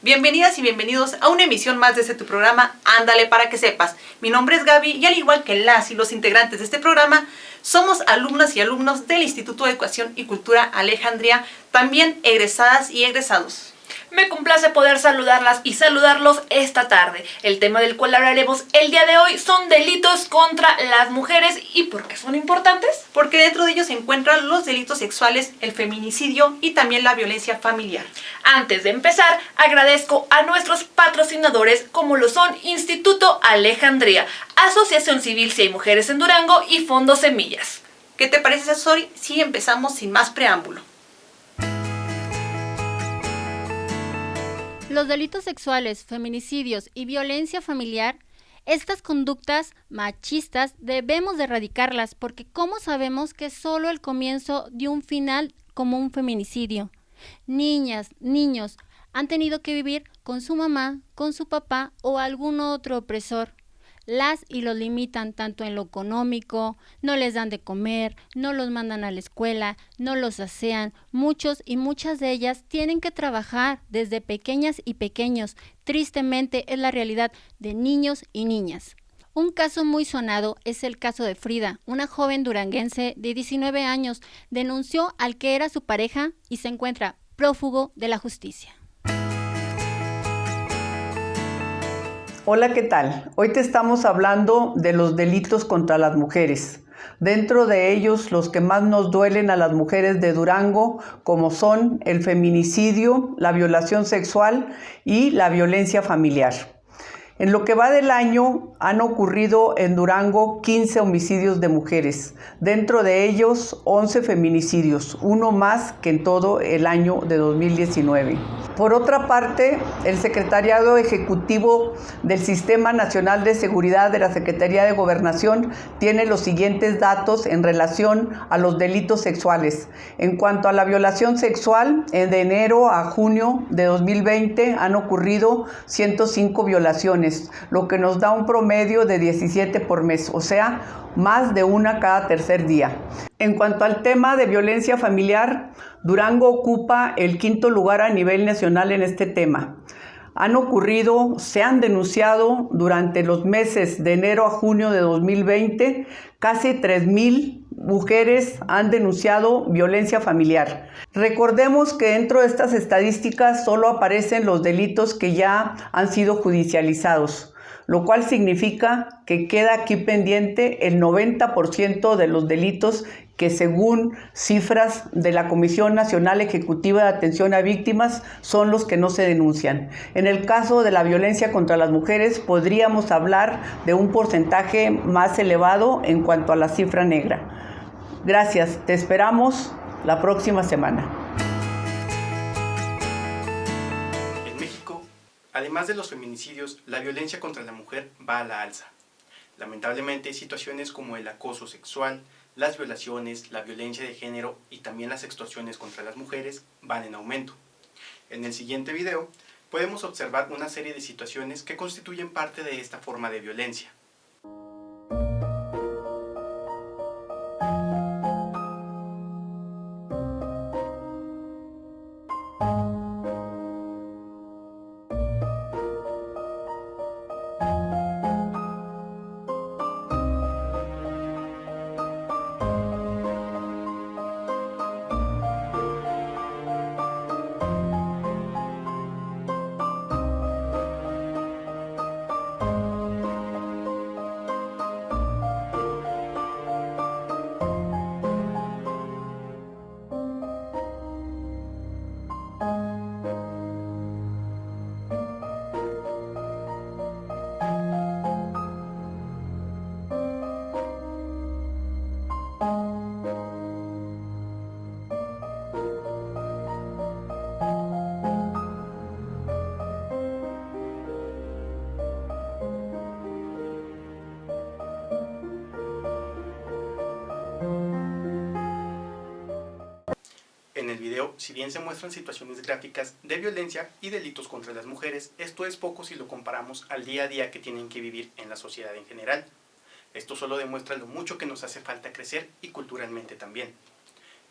Bienvenidas y bienvenidos a una emisión más de tu programa Ándale para que sepas. Mi nombre es Gaby y al igual que las y los integrantes de este programa, somos alumnas y alumnos del Instituto de Educación y Cultura Alejandría, también egresadas y egresados. Me complace poder saludarlas y saludarlos esta tarde. El tema del cual hablaremos el día de hoy son delitos contra las mujeres. ¿Y por qué son importantes? Porque dentro de ellos se encuentran los delitos sexuales, el feminicidio y también la violencia familiar. Antes de empezar, agradezco a nuestros patrocinadores como lo son Instituto Alejandría, Asociación Civil Si Hay Mujeres en Durango y Fondo Semillas. ¿Qué te parece, Sori, si empezamos sin más preámbulo? Los delitos sexuales, feminicidios y violencia familiar, estas conductas machistas debemos de erradicarlas porque ¿cómo sabemos que es solo el comienzo de un final como un feminicidio? Niñas, niños han tenido que vivir con su mamá, con su papá o algún otro opresor. Las y los limitan tanto en lo económico, no les dan de comer, no los mandan a la escuela, no los asean. Muchos y muchas de ellas tienen que trabajar desde pequeñas y pequeños. Tristemente es la realidad de niños y niñas. Un caso muy sonado es el caso de Frida, una joven duranguense de 19 años, denunció al que era su pareja y se encuentra prófugo de la justicia. Hola, ¿qué tal? Hoy te estamos hablando de los delitos contra las mujeres. Dentro de ellos, los que más nos duelen a las mujeres de Durango, como son el feminicidio, la violación sexual y la violencia familiar. En lo que va del año, han ocurrido en Durango 15 homicidios de mujeres. Dentro de ellos, 11 feminicidios, uno más que en todo el año de 2019. Por otra parte, el Secretariado Ejecutivo del Sistema Nacional de Seguridad de la Secretaría de Gobernación tiene los siguientes datos en relación a los delitos sexuales. En cuanto a la violación sexual, de enero a junio de 2020 han ocurrido 105 violaciones, lo que nos da un promedio de 17 por mes, o sea, más de una cada tercer día. En cuanto al tema de violencia familiar, Durango ocupa el 5º lugar a nivel nacional en este tema. Se han denunciado durante los meses de enero a junio de 2020, casi 3,000 mujeres han denunciado violencia familiar. Recordemos que dentro de estas estadísticas solo aparecen los delitos que ya han sido judicializados, lo cual significa que queda aquí pendiente el 90% de los delitos que según cifras de la Comisión Nacional Ejecutiva de Atención a Víctimas son los que no se denuncian. En el caso de la violencia contra las mujeres podríamos hablar de un porcentaje más elevado en cuanto a la cifra negra. Gracias, te esperamos la próxima semana. En México, además de los feminicidios, la violencia contra la mujer va a la alza. Lamentablemente, situaciones como el acoso sexual, las violaciones, la violencia de género y también las extorsiones contra las mujeres van en aumento. En el siguiente video podemos observar una serie de situaciones que constituyen parte de esta forma de violencia. En el video, si bien se muestran situaciones gráficas de violencia y delitos contra las mujeres, esto es poco si lo comparamos al día a día que tienen que vivir en la sociedad en general. Esto solo demuestra lo mucho que nos hace falta crecer y culturalmente también.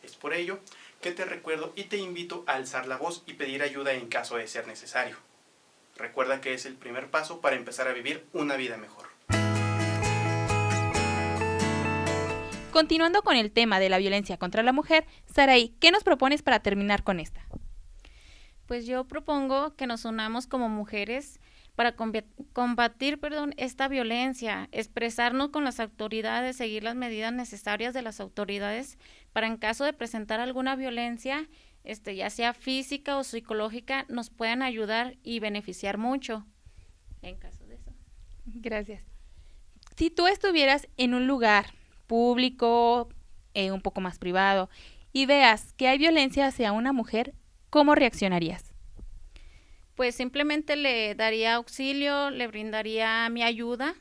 Es por ello que te recuerdo y te invito a alzar la voz y pedir ayuda en caso de ser necesario. Recuerda que es el primer paso para empezar a vivir una vida mejor. Continuando con el tema de la violencia contra la mujer, Saraí, ¿qué nos propones para terminar con esta? Pues yo propongo que nos unamos como mujeres para combatir esta violencia, expresarnos con las autoridades, seguir las medidas necesarias de las autoridades para en caso de presentar alguna violencia, ya sea física o psicológica, nos puedan ayudar y beneficiar mucho en caso de eso. Gracias. Si tú estuvieras en un lugar público, un poco más privado, y veas que hay violencia hacia una mujer, ¿cómo reaccionarías? Pues simplemente le daría auxilio, le brindaría mi ayuda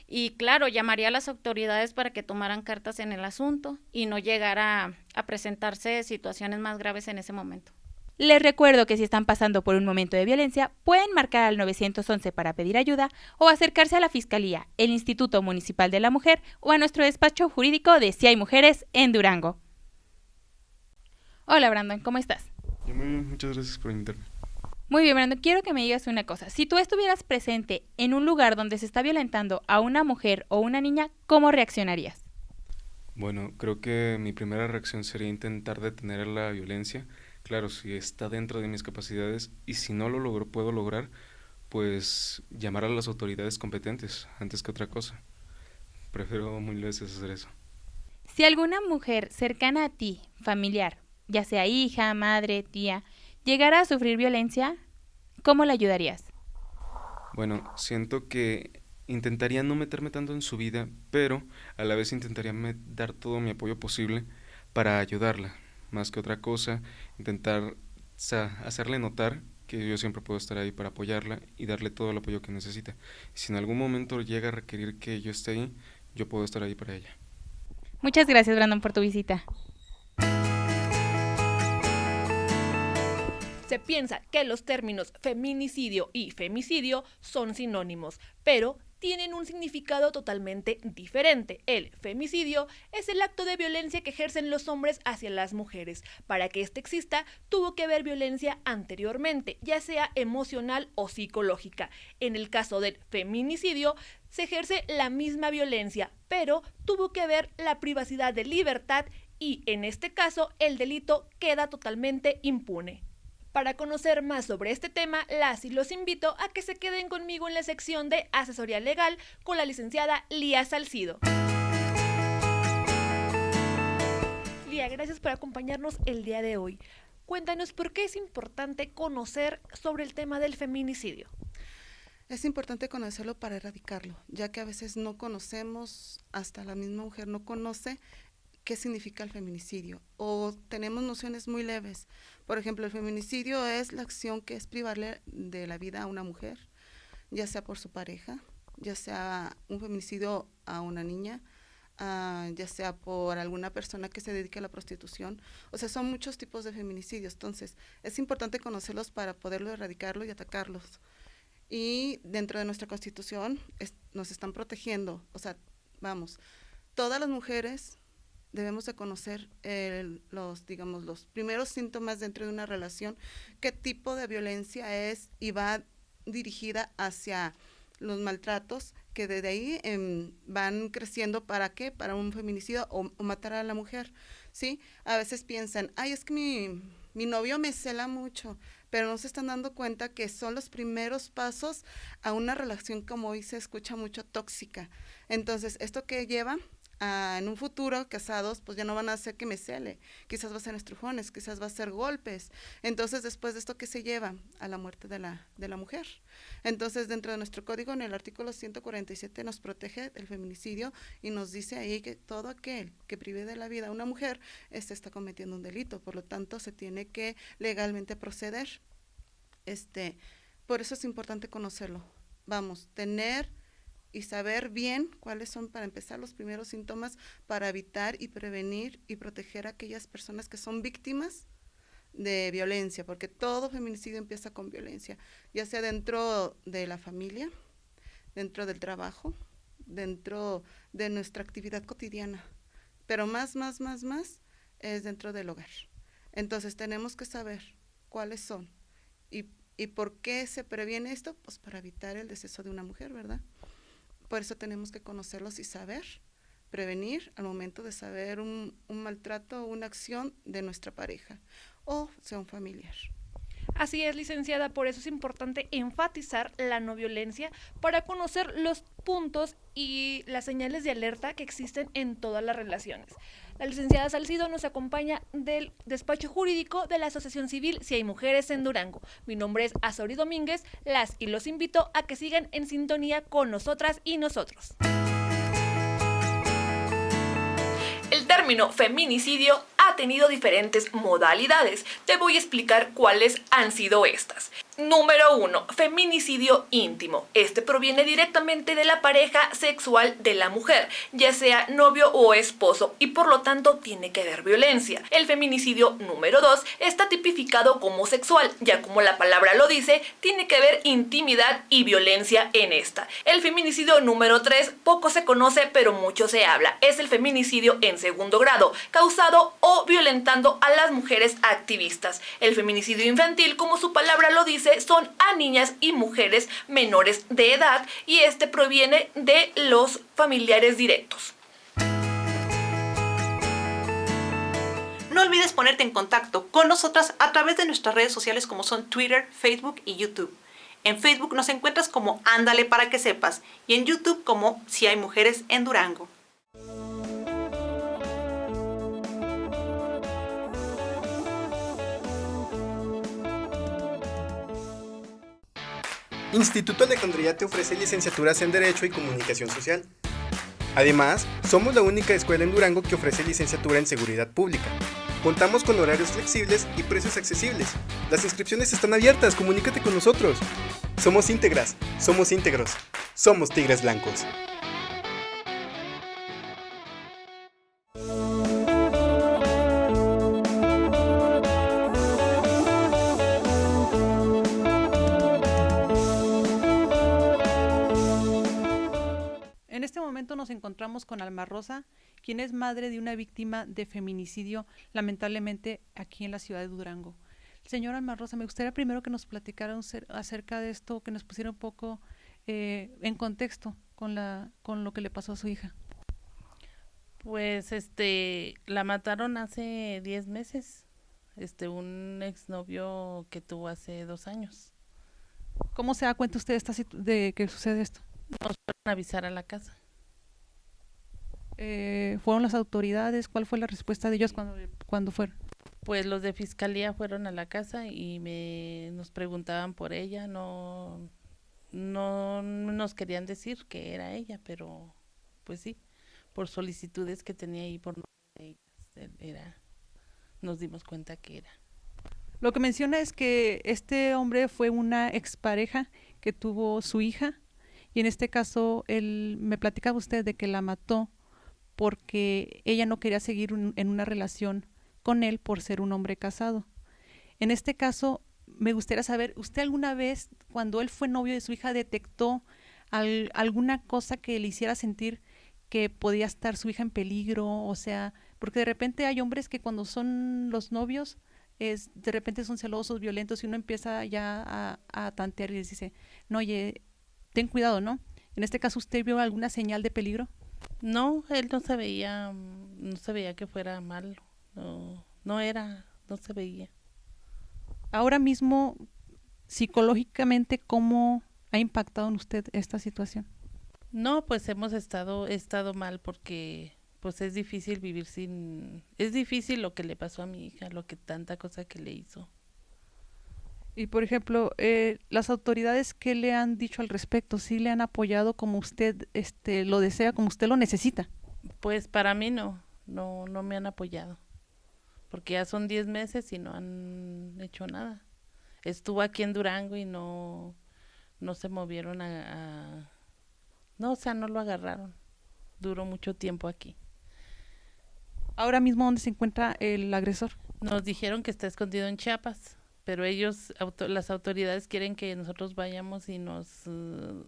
y claro, llamaría a las autoridades para que tomaran cartas en el asunto y no llegara a presentarse situaciones más graves en ese momento. Les recuerdo que si están pasando por un momento de violencia, pueden marcar al 911 para pedir ayuda o acercarse a la Fiscalía, el Instituto Municipal de la Mujer o a nuestro despacho jurídico de Si hay Mujeres en Durango. Hola Brandon, ¿cómo estás? Yo muy bien, muchas gracias por invitarme. Muy bien, Brandon, quiero que me digas una cosa. Si tú estuvieras presente en un lugar donde se está violentando a una mujer o una niña, ¿cómo reaccionarías? Bueno, creo que mi primera reacción sería intentar detener la violencia. Claro, si está dentro de mis capacidades y si no lo puedo lograr, pues llamar a las autoridades competentes antes que otra cosa. Prefiero mil veces hacer eso. Si alguna mujer cercana a ti, familiar, ya sea hija, madre, tía, llegara a sufrir violencia, ¿cómo la ayudarías? Bueno, siento que intentaría no meterme tanto en su vida, pero a la vez intentaría dar todo mi apoyo posible para ayudarla. Más que otra cosa, intentar hacerle notar que yo siempre puedo estar ahí para apoyarla y darle todo el apoyo que necesita. Si en algún momento llega a requerir que yo esté ahí, yo puedo estar ahí para ella. Muchas gracias, Brandon, por tu visita. Se piensa que los términos feminicidio y femicidio son sinónimos, pero tienen un significado totalmente diferente. El femicidio es el acto de violencia que ejercen los hombres hacia las mujeres. Para que éste exista, tuvo que haber violencia anteriormente, ya sea emocional o psicológica. En el caso del feminicidio, se ejerce la misma violencia, pero tuvo que haber la privacidad de libertad y, en este caso, el delito queda totalmente impune. Para conocer más sobre este tema, los invito a que se queden conmigo en la sección de asesoría legal con la licenciada Lía Salcido. Lía, gracias por acompañarnos el día de hoy. Cuéntanos por qué es importante conocer sobre el tema del feminicidio. Es importante conocerlo para erradicarlo, ya que a veces no conocemos, hasta la misma mujer no conoce qué significa el feminicidio o tenemos nociones muy leves. Por ejemplo, el feminicidio es la acción que es privarle de la vida a una mujer, ya sea por su pareja, ya sea un feminicidio a una niña, ya sea por alguna persona que se dedique a la prostitución. O sea, son muchos tipos de feminicidios, entonces es importante conocerlos para poderlo erradicarlo y atacarlos. Y dentro de nuestra Constitución nos están protegiendo, o sea, todas las mujeres debemos de conocer los primeros síntomas dentro de una relación, qué tipo de violencia es y va dirigida hacia los maltratos, que desde ahí van creciendo. ¿Para qué? Para un feminicidio o matar a la mujer, ¿sí? A veces piensan, es que mi novio me cela mucho, pero no se están dando cuenta que son los primeros pasos a una relación, como hoy se escucha mucho, tóxica. Entonces, ¿esto qué lleva? En un futuro, casados, pues ya no van a hacer que me cele, quizás va a ser estrujones, quizás va a ser golpes. Entonces, después de esto, ¿qué se lleva? A la muerte de la mujer. Entonces, dentro de nuestro código, en el artículo 147, nos protege el feminicidio y nos dice ahí que todo aquel que prive de la vida a una mujer, está cometiendo un delito, por lo tanto, se tiene que legalmente proceder. Por eso es importante conocerlo. Tener y saber bien cuáles son, para empezar, los primeros síntomas para evitar y prevenir y proteger a aquellas personas que son víctimas de violencia, porque todo feminicidio empieza con violencia, ya sea dentro de la familia, dentro del trabajo, dentro de nuestra actividad cotidiana, pero más es dentro del hogar. Entonces tenemos que saber cuáles son y ¿Y por qué se previene esto? Pues para evitar el deceso de una mujer, ¿verdad? Por eso tenemos que conocerlos y saber prevenir al momento de saber un maltrato o una acción de nuestra pareja o sea un familiar. Así es, licenciada, por eso es importante enfatizar la no violencia para conocer los puntos y las señales de alerta que existen en todas las relaciones. La licenciada Salcido nos acompaña del despacho jurídico de la Asociación Civil Si Hay Mujeres en Durango. Mi nombre es Azori Domínguez, las y los invito a que sigan en sintonía con nosotras y nosotros. El término feminicidio ha tenido diferentes modalidades. Te voy a explicar cuáles han sido estas. Número 1. Feminicidio íntimo. Este proviene directamente de la pareja sexual de la mujer, ya sea novio o esposo, y por lo tanto tiene que haber violencia. El feminicidio número 2 está tipificado como sexual, ya como la palabra lo dice, tiene que haber intimidad y violencia en esta. El feminicidio número 3 poco se conoce pero mucho se habla. Es el feminicidio en segundo grado, causado o violentando a las mujeres activistas. El feminicidio infantil, como su palabra lo dice, son a niñas y mujeres menores de edad y este proviene de los familiares directos. No olvides ponerte en contacto con nosotras a través de nuestras redes sociales como son Twitter, Facebook y YouTube. En Facebook nos encuentras como Ándale para que sepas y en YouTube como Si Hay Mujeres en Durango. Instituto Alejandría te ofrece licenciaturas en Derecho y Comunicación Social. Además, somos la única escuela en Durango que ofrece licenciatura en Seguridad Pública. Contamos con horarios flexibles y precios accesibles. Las inscripciones están abiertas, comunícate con nosotros. Somos íntegras, somos íntegros, somos tigres blancos. En este momento nos encontramos con Alma Rosa, quien es madre de una víctima de feminicidio, lamentablemente aquí en la ciudad de Durango. Señora Alma Rosa, me gustaría primero que nos platicara acerca de esto, que nos pusiera un poco en contexto con lo que le pasó a su hija. Pues la mataron hace 10 meses, un exnovio que tuvo hace 2 años. ¿Cómo se da cuenta usted de que sucede esto? Nos fueron a avisar a la casa. ¿Fueron las autoridades? ¿Cuál fue la respuesta de ellos cuando fueron? Pues los de fiscalía fueron a la casa y nos preguntaban por ella, no nos querían decir que era ella, pero pues sí, por solicitudes que tenía ahí por nombre de ellas, nos dimos cuenta que era. Lo que menciona es que este hombre fue una expareja que tuvo su hija y en este caso me platicaba usted de que la mató porque ella no quería seguir en una relación con él por ser un hombre casado. En este caso, me gustaría saber, ¿usted alguna vez, cuando él fue novio de su hija, detectó alguna cosa que le hiciera sentir que podía estar su hija en peligro? O sea, porque de repente hay hombres que cuando son los novios, de repente son celosos, violentos, y uno empieza ya a tantear y les dice, no, oye, ten cuidado, ¿no? En este caso, ¿usted vio alguna señal de peligro? No, él no se veía que fuera malo, no se veía. Ahora mismo, psicológicamente, ¿cómo ha impactado en usted esta situación? No, pues he estado mal porque pues es difícil es difícil lo que le pasó a mi hija, tanta cosa que le hizo. Y por ejemplo, las autoridades, ¿qué le han dicho al respecto? ¿Sí le han apoyado como usted lo desea, como usted lo necesita? Pues para mí no me han apoyado, porque ya son 10 meses y no han hecho nada. Estuvo aquí en Durango y no se movieron no, o sea, no lo agarraron. Duró mucho tiempo aquí. Ahora mismo, ¿dónde se encuentra el agresor? Nos dijeron que está escondido en Chiapas, pero las autoridades quieren que nosotros vayamos y nos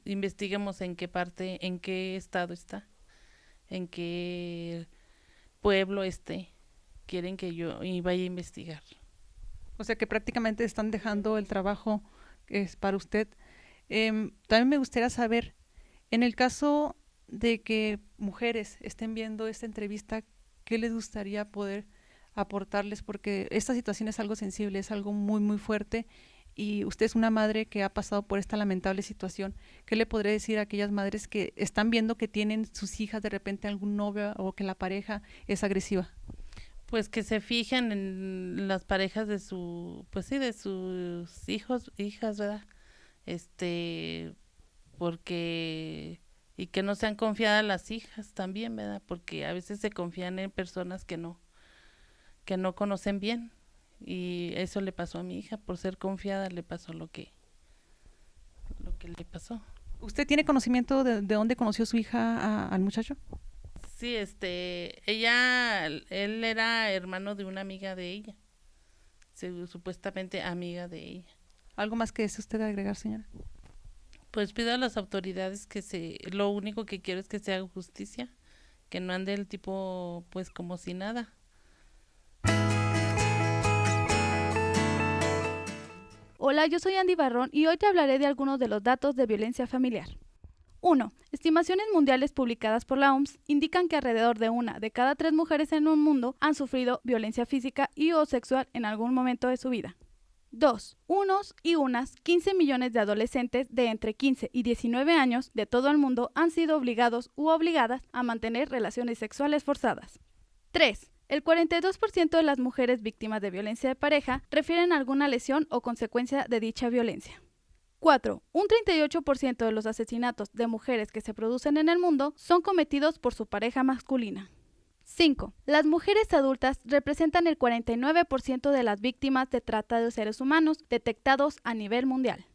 investiguemos en qué estado está, en qué pueblo esté. Quieren que yo vaya a investigar. O sea que prácticamente están dejando el trabajo es para usted. También me gustaría saber, en el caso de que mujeres estén viendo esta entrevista, ¿qué les gustaría poder aportarles? Porque esta situación es algo sensible, es algo muy, muy fuerte, y usted es una madre que ha pasado por esta lamentable situación. ¿Qué le podría decir a aquellas madres que están viendo que tienen sus hijas de repente algún novio o que la pareja es agresiva? Pues que se fijen en las parejas de de sus hijas, ¿verdad? Porque y que no sean confiadas las hijas también, ¿verdad? Porque a veces se confían en personas que no conocen bien, y eso le pasó a mi hija. Por ser confiada le pasó lo que le pasó. ¿Usted tiene conocimiento de dónde conoció su hija al muchacho? Sí, él era hermano de una amiga de ella, supuestamente amiga de ella. ¿Algo más que desee usted agregar, señora? Pues pido a las autoridades lo único que quiero es que se haga justicia, que no ande el tipo pues como si nada. Hola, yo soy Andy Barrón y hoy te hablaré de algunos de los datos de violencia familiar. 1. Estimaciones mundiales publicadas por la OMS indican que alrededor de 1 de cada 3 mujeres en el mundo han sufrido violencia física y o sexual en algún momento de su vida. 2. Unos y unas 15 millones de adolescentes de entre 15 y 19 años de todo el mundo han sido obligados u obligadas a mantener relaciones sexuales forzadas. 3. El 42% de las mujeres víctimas de violencia de pareja refieren a alguna lesión o consecuencia de dicha violencia. 4. Un 38% de los asesinatos de mujeres que se producen en el mundo son cometidos por su pareja masculina. 5. Las mujeres adultas representan el 49% de las víctimas de trata de seres humanos detectados a nivel mundial.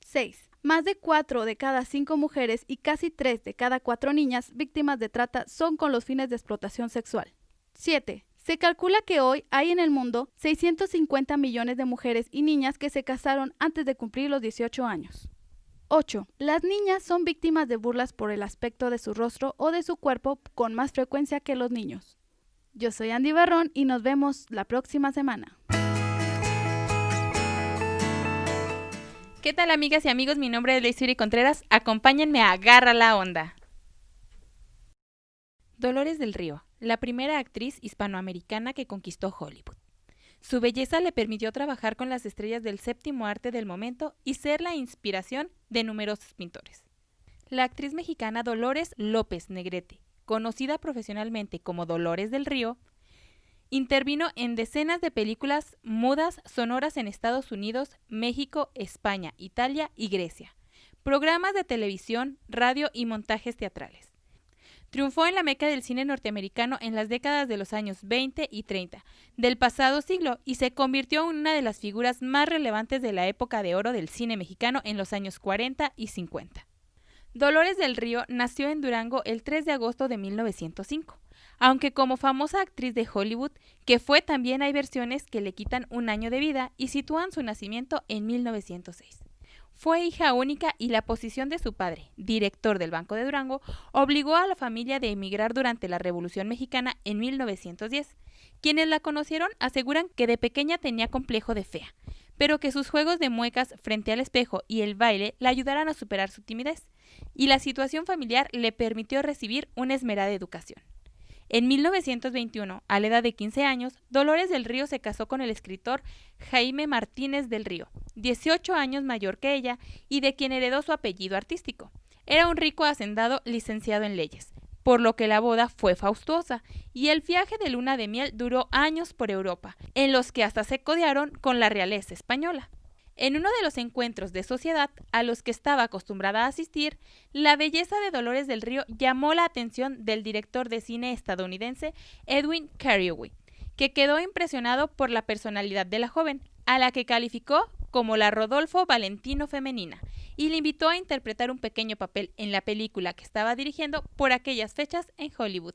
6. Más de 4 de cada 5 mujeres y casi 3 de cada 4 niñas víctimas de trata son con los fines de explotación sexual. 7. Se calcula que hoy hay en el mundo 650 millones de mujeres y niñas que se casaron antes de cumplir los 18 años. 8. Las niñas son víctimas de burlas por el aspecto de su rostro o de su cuerpo con más frecuencia que los niños. Yo soy Andy Barrón y nos vemos la próxima semana. ¿Qué tal, amigas y amigos? Mi nombre es Leisuri Contreras. Acompáñenme a Agarra la Onda. Dolores del Río, la primera actriz hispanoamericana que conquistó Hollywood. Su belleza le permitió trabajar con las estrellas del séptimo arte del momento y ser la inspiración de numerosos pintores. La actriz mexicana Dolores López Negrete, conocida profesionalmente como Dolores del Río, intervino en decenas de películas mudas sonoras en Estados Unidos, México, España, Italia y Grecia, programas de televisión, radio y montajes teatrales. Triunfó en la meca del cine norteamericano en las décadas de los años 20 y 30 del pasado siglo y se convirtió en una de las figuras más relevantes de la época de oro del cine mexicano en los años 40 y 50. Dolores del Río nació en Durango el 3 de agosto de 1905, aunque como famosa actriz de Hollywood, que fue, también hay versiones que le quitan un año de vida y sitúan su nacimiento en 1906. Fue hija única y la posición de su padre, director del Banco de Durango, obligó a la familia de emigrar durante la Revolución Mexicana en 1910. Quienes la conocieron aseguran que de pequeña tenía complejo de fea, pero que sus juegos de muecas frente al espejo y el baile la ayudaran a superar su timidez, y la situación familiar le permitió recibir una esmerada educación. En 1921, a la edad de 15 años, Dolores del Río se casó con el escritor Jaime Martínez del Río, 18 años mayor que ella y de quien heredó su apellido artístico. Era un rico hacendado licenciado en leyes, por lo que la boda fue fastuosa y el viaje de luna de miel duró años por Europa, en los que hasta se codearon con la realeza española. En uno de los encuentros de sociedad a los que estaba acostumbrada a asistir, la belleza de Dolores del Río llamó la atención del director de cine estadounidense Edwin Carraway, que quedó impresionado por la personalidad de la joven, a la que calificó como la Rodolfo Valentino femenina, y le invitó a interpretar un pequeño papel en la película que estaba dirigiendo por aquellas fechas en Hollywood.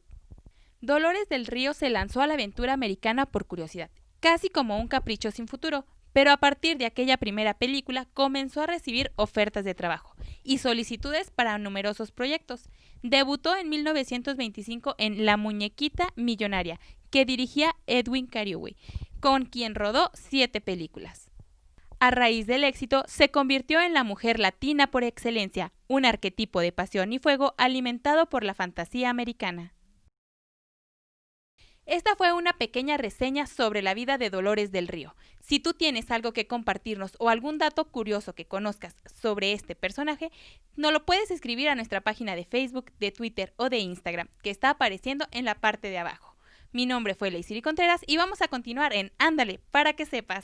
Dolores del Río se lanzó a la aventura americana por curiosidad, casi como un capricho sin futuro, pero a partir de aquella primera película comenzó a recibir ofertas de trabajo y solicitudes para numerosos proyectos. Debutó en 1925 en La Muñequita Millonaria, que dirigía Edwin Carraway, con quien rodó 7 películas. a raíz del éxito, se convirtió en la mujer latina por excelencia, un arquetipo de pasión y fuego alimentado por la fantasía americana. Esta fue una pequeña reseña sobre la vida de Dolores del Río. Si tú tienes algo que compartirnos o algún dato curioso que conozcas sobre este personaje, nos lo puedes escribir a nuestra página de Facebook, de Twitter o de Instagram, que está apareciendo en la parte de abajo. Mi nombre fue Leisiri Contreras y vamos a continuar en Ándale para que sepas.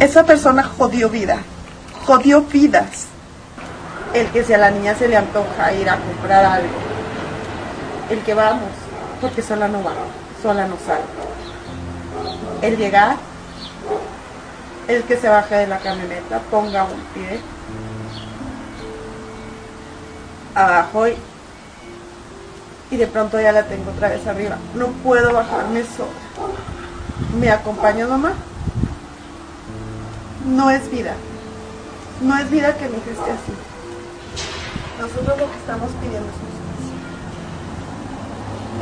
Esa persona jodió vidas. El que si a la niña se le antoja ir a comprar algo, el que vamos, porque sola no va, sola no sale. El llegar, el que se baje de la camioneta, ponga un pie abajo y de pronto ya la tengo otra vez arriba. No puedo bajarme sola. ¿Me acompaña mamá? No es vida. No es vida que mi hija esté así. Nosotros lo que estamos pidiendo es justicia.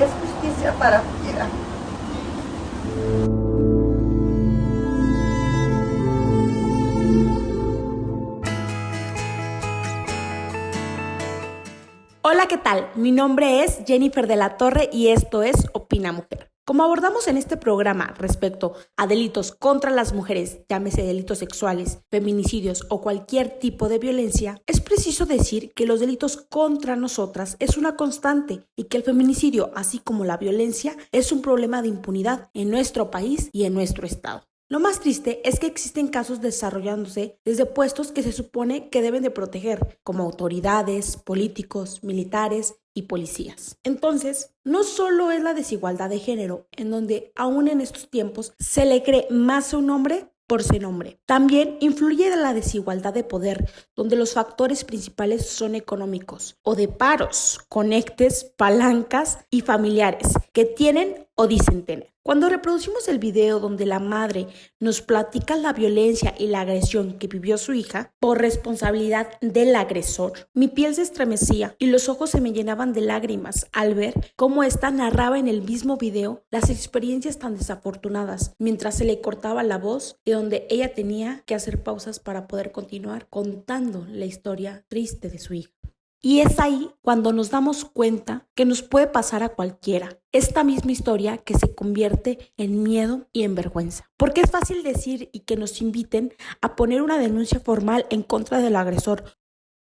Es justicia para Frida. Hola, ¿qué tal? Mi nombre es Jennifer de la Torre y esto es Opina Mujer. Como abordamos en este programa respecto a delitos contra las mujeres, llámese delitos sexuales, feminicidios o cualquier tipo de violencia, es preciso decir que los delitos contra nosotras es una constante y que el feminicidio, así como la violencia, es un problema de impunidad en nuestro país y en nuestro estado. Lo más triste es que existen casos desarrollándose desde puestos que se supone que deben de proteger, como autoridades, políticos, militares y policías. Entonces, no solo es la desigualdad de género, en donde aún en estos tiempos se le cree más a un hombre por ser hombre. También influye la desigualdad de poder, donde los factores principales son económicos o de paros, conectes, palancas y familiares que tienen o dicen tener. Cuando reproducimos el video donde la madre nos platica la violencia y la agresión que vivió su hija por responsabilidad del agresor, mi piel se estremecía y los ojos se me llenaban de lágrimas al ver cómo ésta narraba en el mismo video las experiencias tan desafortunadas, mientras se le cortaba la voz y donde ella tenía que hacer pausas para poder continuar contando la historia triste de su hija. Y es ahí cuando nos damos cuenta que nos puede pasar a cualquiera esta misma historia que se convierte en miedo y en vergüenza. Porque es fácil decir y que nos inviten a poner una denuncia formal en contra del agresor,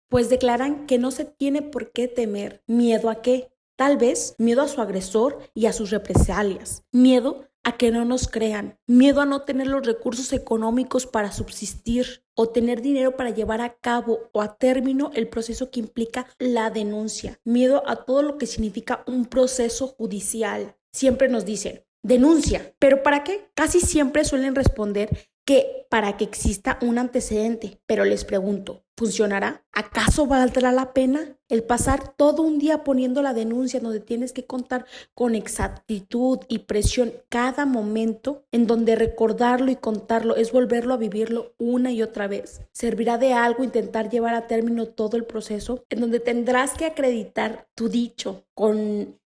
pues declaran que no se tiene por qué temer. ¿Miedo a qué? Tal vez miedo a su agresor y a sus represalias. Miedo a que no nos crean, miedo a no tener los recursos económicos para subsistir o tener dinero para llevar a cabo o a término el proceso que implica la denuncia, miedo a todo lo que significa un proceso judicial. Siempre nos dicen, denuncia, ¿pero para qué? Casi siempre suelen responder que para que exista un antecedente, pero les pregunto, ¿funcionará? ¿Acaso valdrá la pena el pasar todo un día poniendo la denuncia donde tienes que contar con exactitud y presión cada momento, en donde recordarlo y contarlo es volverlo a vivirlo una y otra vez? ¿Servirá de algo intentar llevar a término todo el proceso, en donde tendrás que acreditar tu dicho con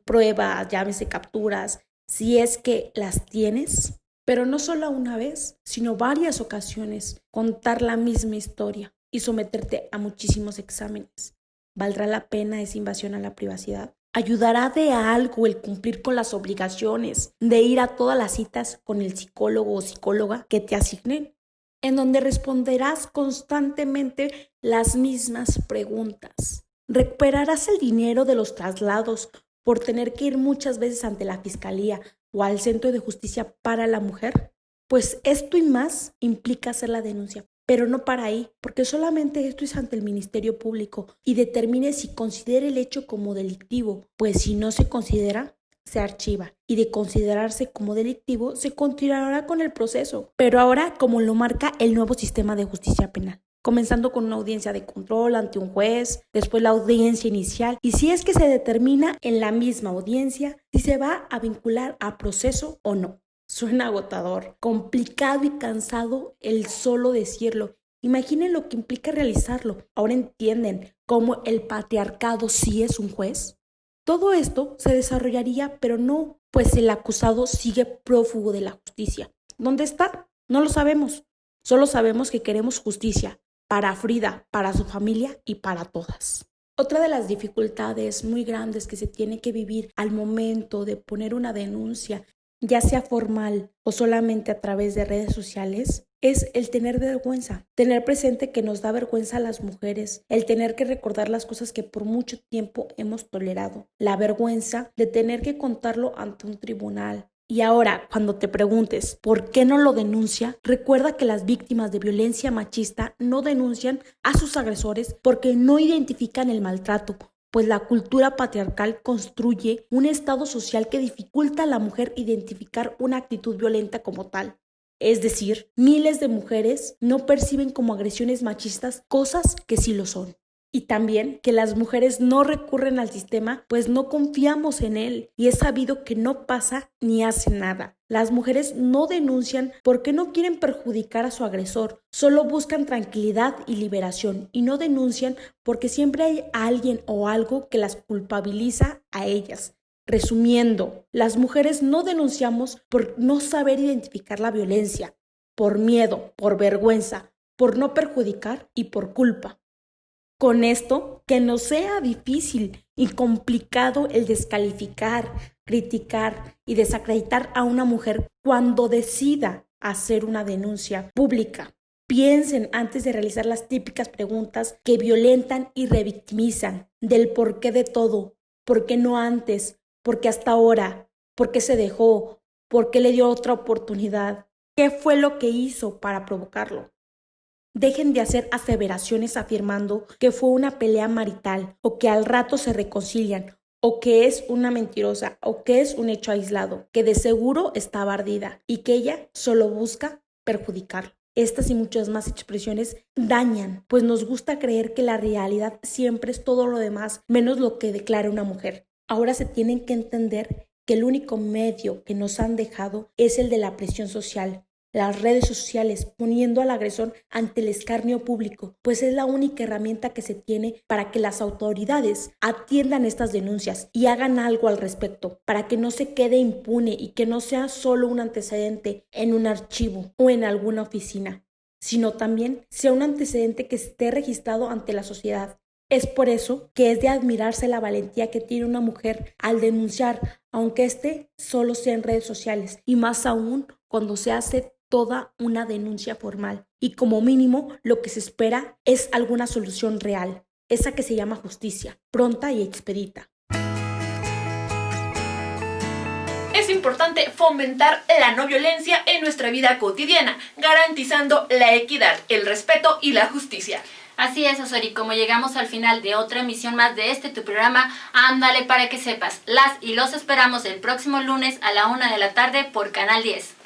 pruebas, llámese capturas, si es que las tienes? Pero no solo una vez, sino varias ocasiones, contar la misma historia y someterte a muchísimos exámenes. ¿Valdrá la pena esa invasión a la privacidad? ¿Ayudará de algo el cumplir con las obligaciones de ir a todas las citas con el psicólogo o psicóloga que te asignen? En donde responderás constantemente las mismas preguntas. ¿Recuperarás el dinero de los traslados por tener que ir muchas veces ante la fiscalía o al Centro de Justicia para la Mujer? Pues esto y más implica hacer la denuncia, pero no para ahí, porque solamente esto es ante el Ministerio Público y determine si considera el hecho como delictivo, pues si no se considera, se archiva, y de considerarse como delictivo, se continuará con el proceso, pero ahora como lo marca el nuevo sistema de justicia penal. Comenzando con una audiencia de control ante un juez, después la audiencia inicial, y si es que se determina en la misma audiencia si se va a vincular a proceso o no. Suena agotador, complicado y cansado el solo decirlo. Imaginen lo que implica realizarlo. Ahora entienden cómo el patriarcado sí es un juez. Todo esto se desarrollaría, pero no, pues el acusado sigue prófugo de la justicia. ¿Dónde está? No lo sabemos. Solo sabemos que queremos justicia para Frida, para su familia y para todas. Otra de las dificultades muy grandes que se tiene que vivir al momento de poner una denuncia, ya sea formal o solamente a través de redes sociales, es el tener vergüenza, tener presente que nos da vergüenza a las mujeres, el tener que recordar las cosas que por mucho tiempo hemos tolerado, la vergüenza de tener que contarlo ante un tribunal. Y ahora, cuando te preguntes por qué no lo denuncia, recuerda que las víctimas de violencia machista no denuncian a sus agresores porque no identifican el maltrato, pues la cultura patriarcal construye un estado social que dificulta a la mujer identificar una actitud violenta como tal. Es decir, miles de mujeres no perciben como agresiones machistas cosas que sí lo son. Y también que las mujeres no recurren al sistema, pues no confiamos en él y es sabido que no pasa ni hace nada. Las mujeres no denuncian porque no quieren perjudicar a su agresor, solo buscan tranquilidad y liberación y no denuncian porque siempre hay alguien o algo que las culpabiliza a ellas. Resumiendo, las mujeres no denunciamos por no saber identificar la violencia, por miedo, por vergüenza, por no perjudicar y por culpa. Con esto, que nos sea difícil y complicado el descalificar, criticar y desacreditar a una mujer cuando decida hacer una denuncia pública. Piensen antes de realizar las típicas preguntas que violentan y revictimizan del porqué de todo, por qué no antes, por qué hasta ahora, por qué se dejó, por qué le dio otra oportunidad, qué fue lo que hizo para provocarlo. Dejen de hacer aseveraciones afirmando que fue una pelea marital o que al rato se reconcilian o que es una mentirosa o que es un hecho aislado, que de seguro estaba ardida y que ella solo busca perjudicarlo. Estas y muchas más expresiones dañan, pues nos gusta creer que la realidad siempre es todo lo demás menos lo que declara una mujer. Ahora se tienen que entender que el único medio que nos han dejado es el de la presión social. Las redes sociales poniendo al agresor ante el escarnio público, pues es la única herramienta que se tiene para que las autoridades atiendan estas denuncias y hagan algo al respecto, para que no se quede impune y que no sea solo un antecedente en un archivo o en alguna oficina, sino también sea un antecedente que esté registrado ante la sociedad. Es por eso que es de admirarse la valentía que tiene una mujer al denunciar, aunque este solo sea en redes sociales, y más aún cuando se hace toda una denuncia formal. Y como mínimo, lo que se espera es alguna solución real, esa que se llama justicia, pronta y expedita. Es importante fomentar la no violencia en nuestra vida cotidiana, garantizando la equidad, el respeto y la justicia. Así es, Osori, como llegamos al final de otra emisión más de tu programa, ándale para que sepas. Las y los esperamos el próximo lunes a la 1 de la tarde por Canal 10.